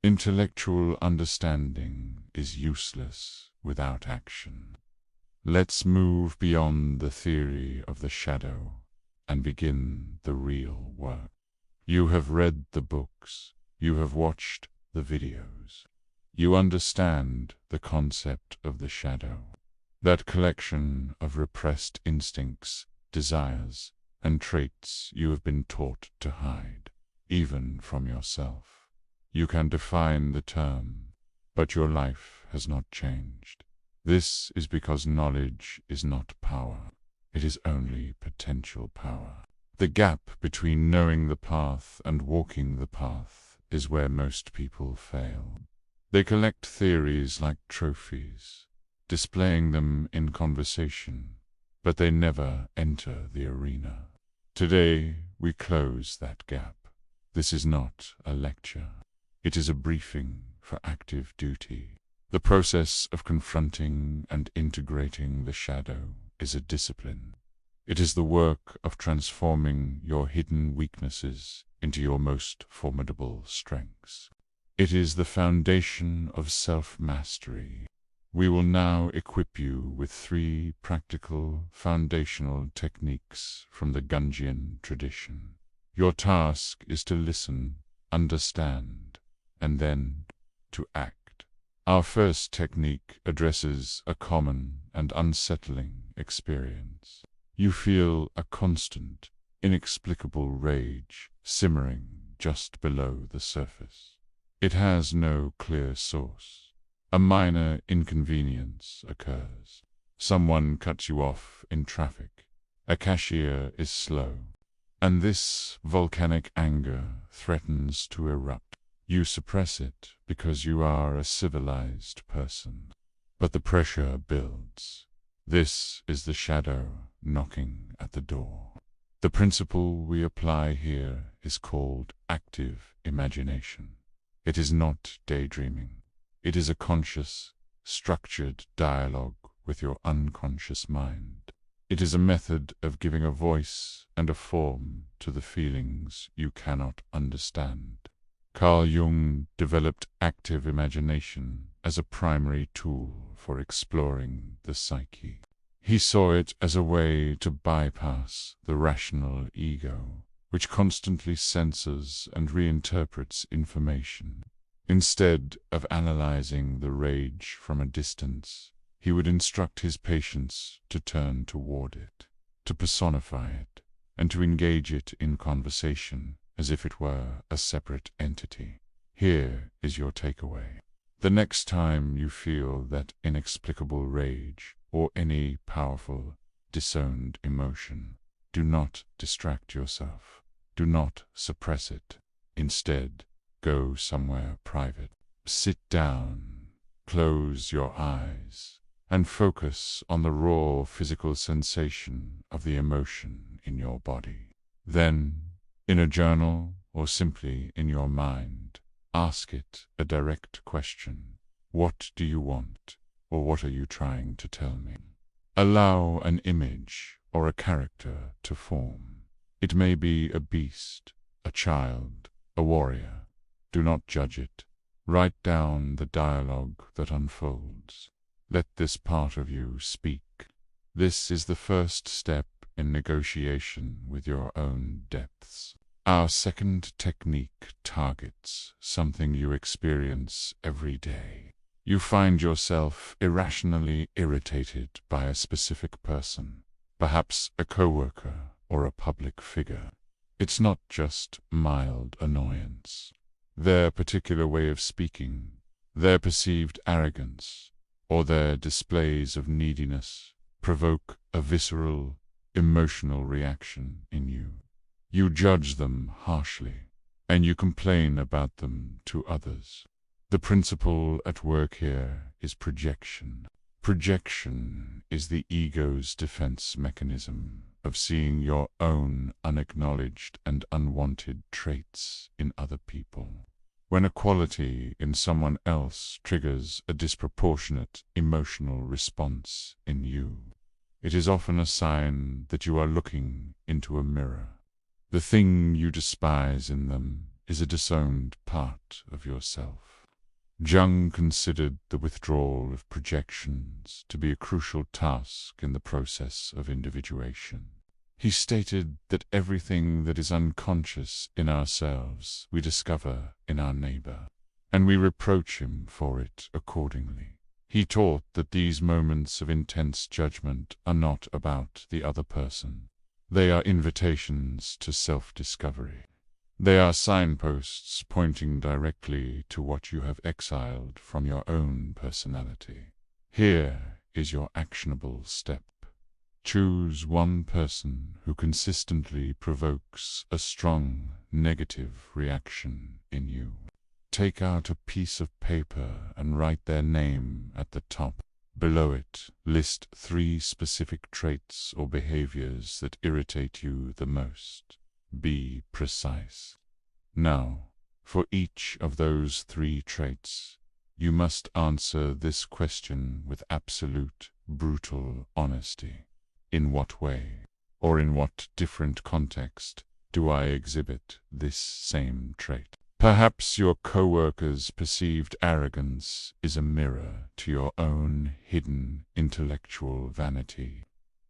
Intellectual understanding is useless without action. Let's move beyond the theory of the shadow and begin the real work. You have read the books, you have watched the videos. You understand the concept of the shadow, that collection of repressed instincts, desires, and traits you have been taught to hide, even from yourself. You can define the term, but your life has not changed. This is because knowledge is not power. It is only potential power. The gap between knowing the path and walking the path is where most people fail. They collect theories like trophies, displaying them in conversation, but they never enter the arena. Today, we close that gap. This is not a lecture. It is a briefing for active duty. The process of confronting and integrating the shadow is a discipline. It is the work of transforming your hidden weaknesses into your most formidable strengths. It is the foundation of self-mastery. We will now equip you with 3 practical foundational techniques from the Jungian tradition. Your task is to listen, understand, and then to act. Our first technique addresses a common and unsettling experience. You feel a constant, inexplicable rage simmering just below the surface. It has no clear source. A minor inconvenience occurs. Someone cuts you off in traffic. A cashier is slow. And this volcanic anger threatens to erupt. You suppress it because you are a civilized person. But the pressure builds. This is the shadow knocking at the door. The principle we apply here is called active imagination. It is not daydreaming. It is a conscious, structured dialogue with your unconscious mind. It is a method of giving a voice and a form to the feelings you cannot understand. Carl Jung developed active imagination as a primary tool for exploring the psyche. He saw it as a way to bypass the rational ego, which constantly censors and reinterprets information. Instead of analyzing the rage from a distance, he would instruct his patients to turn toward it, to personify it, and to engage it in conversation as if it were a separate entity. Here is your takeaway. The next time you feel that inexplicable rage or any powerful, disowned emotion, do not distract yourself. Do not suppress it. Instead, go somewhere private. Sit down, close your eyes, and focus on the raw physical sensation of the emotion in your body. Then, in a journal or simply in your mind, ask it a direct question. What do you want, or what are you trying to tell me? Allow an image or a character to form. It may be a beast, a child, a warrior. Do not judge it. Write down the dialogue that unfolds. Let this part of you speak. This is the first step in negotiation with your own depths. Our second technique targets something you experience every day. You find yourself irrationally irritated by a specific person, perhaps a coworker or a public figure. It's not just mild annoyance. Their particular way of speaking, their perceived arrogance, or their displays of neediness provoke a visceral, emotional reaction in you. You judge them harshly, and you complain about them to others. The principle at work here is projection. Projection is the ego's defense mechanism of seeing your own unacknowledged and unwanted traits in other people. When a quality in someone else triggers a disproportionate emotional response in you, it is often a sign that you are looking into a mirror. The thing you despise in them is a disowned part of yourself. Jung considered the withdrawal of projections to be a crucial task in the process of individuation. He stated that everything that is unconscious in ourselves we discover in our neighbor, and we reproach him for it accordingly. He taught that these moments of intense judgment are not about the other person. They are invitations to self-discovery. They are signposts pointing directly to what you have exiled from your own personality. Here is your actionable step. Choose one person who consistently provokes a strong negative reaction in you. Take out a piece of paper and write their name at the top. Below it, list 3 specific traits or behaviors that irritate you the most. Be precise. Now, for each of those 3 traits, you must answer this question with absolute, brutal honesty. In what way, or in what different context, do I exhibit this same trait? Perhaps your co-worker's perceived arrogance is a mirror to your own hidden intellectual vanity.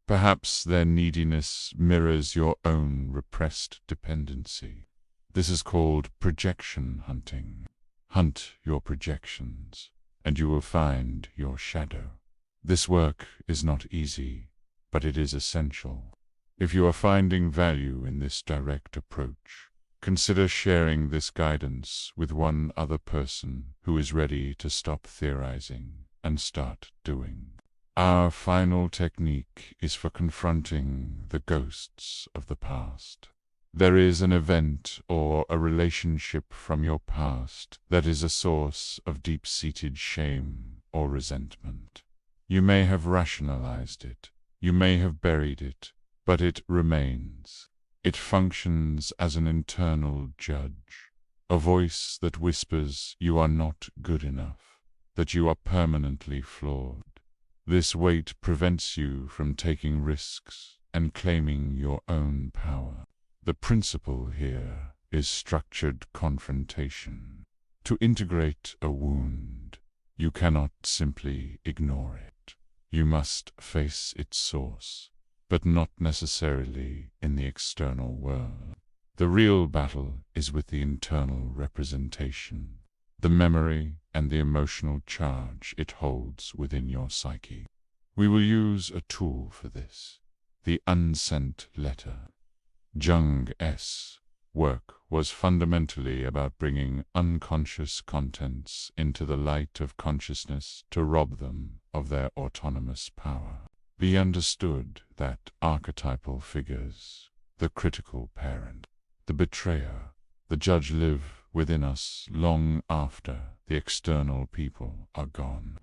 Perhaps their neediness mirrors your own repressed dependency. This is called projection hunting. Hunt your projections, and you will find your shadow. This work is not easy, but it is essential. If you are finding value in this direct approach, consider sharing this guidance with one other person who is ready to stop theorizing and start doing. Our final technique is for confronting the ghosts of the past. There is an event or a relationship from your past that is a source of deep-seated shame or resentment. You may have rationalized it, you may have buried it, but it remains. It functions as an internal judge, a voice that whispers you are not good enough, that you are permanently flawed. This weight prevents you from taking risks and claiming your own power. The principle here is structured confrontation. To integrate a wound, you cannot simply ignore it. You must face its source, but not necessarily in the external world. The real battle is with the internal representation, the memory and the emotional charge it holds within your psyche. We will use a tool for this, the unsent letter. Jung's work was fundamentally about bringing unconscious contents into the light of consciousness to rob them of their autonomous power. Be understood that archetypal figures, the critical parent, the betrayer, the judge live within us long after the external people are gone.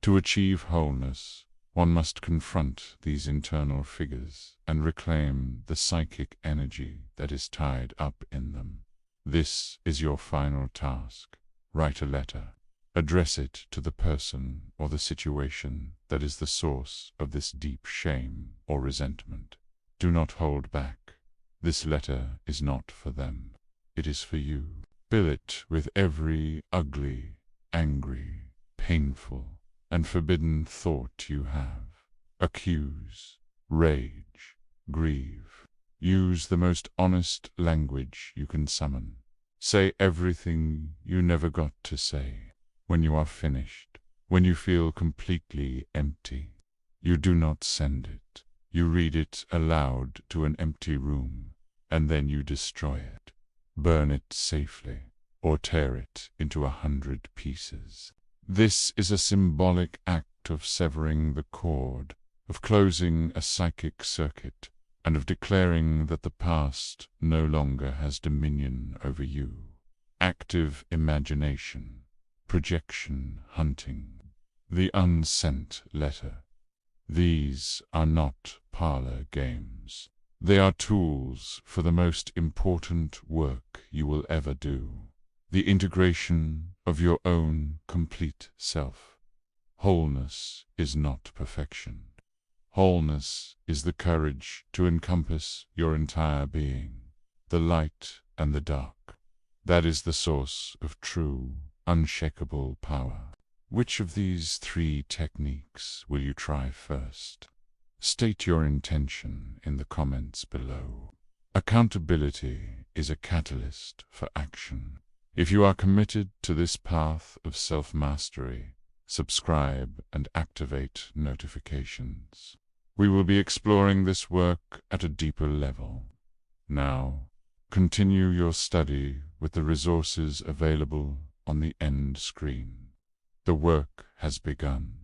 To achieve wholeness, one must confront these internal figures and reclaim the psychic energy that is tied up in them. This is your final task. Write a letter. Address it to the person or the situation that is the source of this deep shame or resentment. Do not hold back. This letter is not for them. It is for you. Fill it with every ugly, angry, painful, and forbidden thought you have. Accuse, rage, grieve. Use the most honest language you can summon. Say everything you never got to say. When you are finished, when you feel completely empty, you do not send it. You read it aloud to an empty room, and then you destroy it. Burn it safely, or tear it into 100 pieces. This is a symbolic act of severing the cord, of closing a psychic circuit, and of declaring that the past no longer has dominion over you. Active imagination, projection hunting, the unsent letter. These are not parlor games. They are tools for the most important work you will ever do, the integration of your own complete self. Wholeness is not perfection. Wholeness is the courage to encompass your entire being, the light and the dark, That is the source of true, unshakable power. Which of these 3 techniques will you try first? State your intention in the comments below. Accountability is a catalyst for action. If you are committed to this path of self-mastery, subscribe and activate notifications. We will be exploring this work at a deeper level. Now, continue your study with the resources available on the end screen. The work has begun.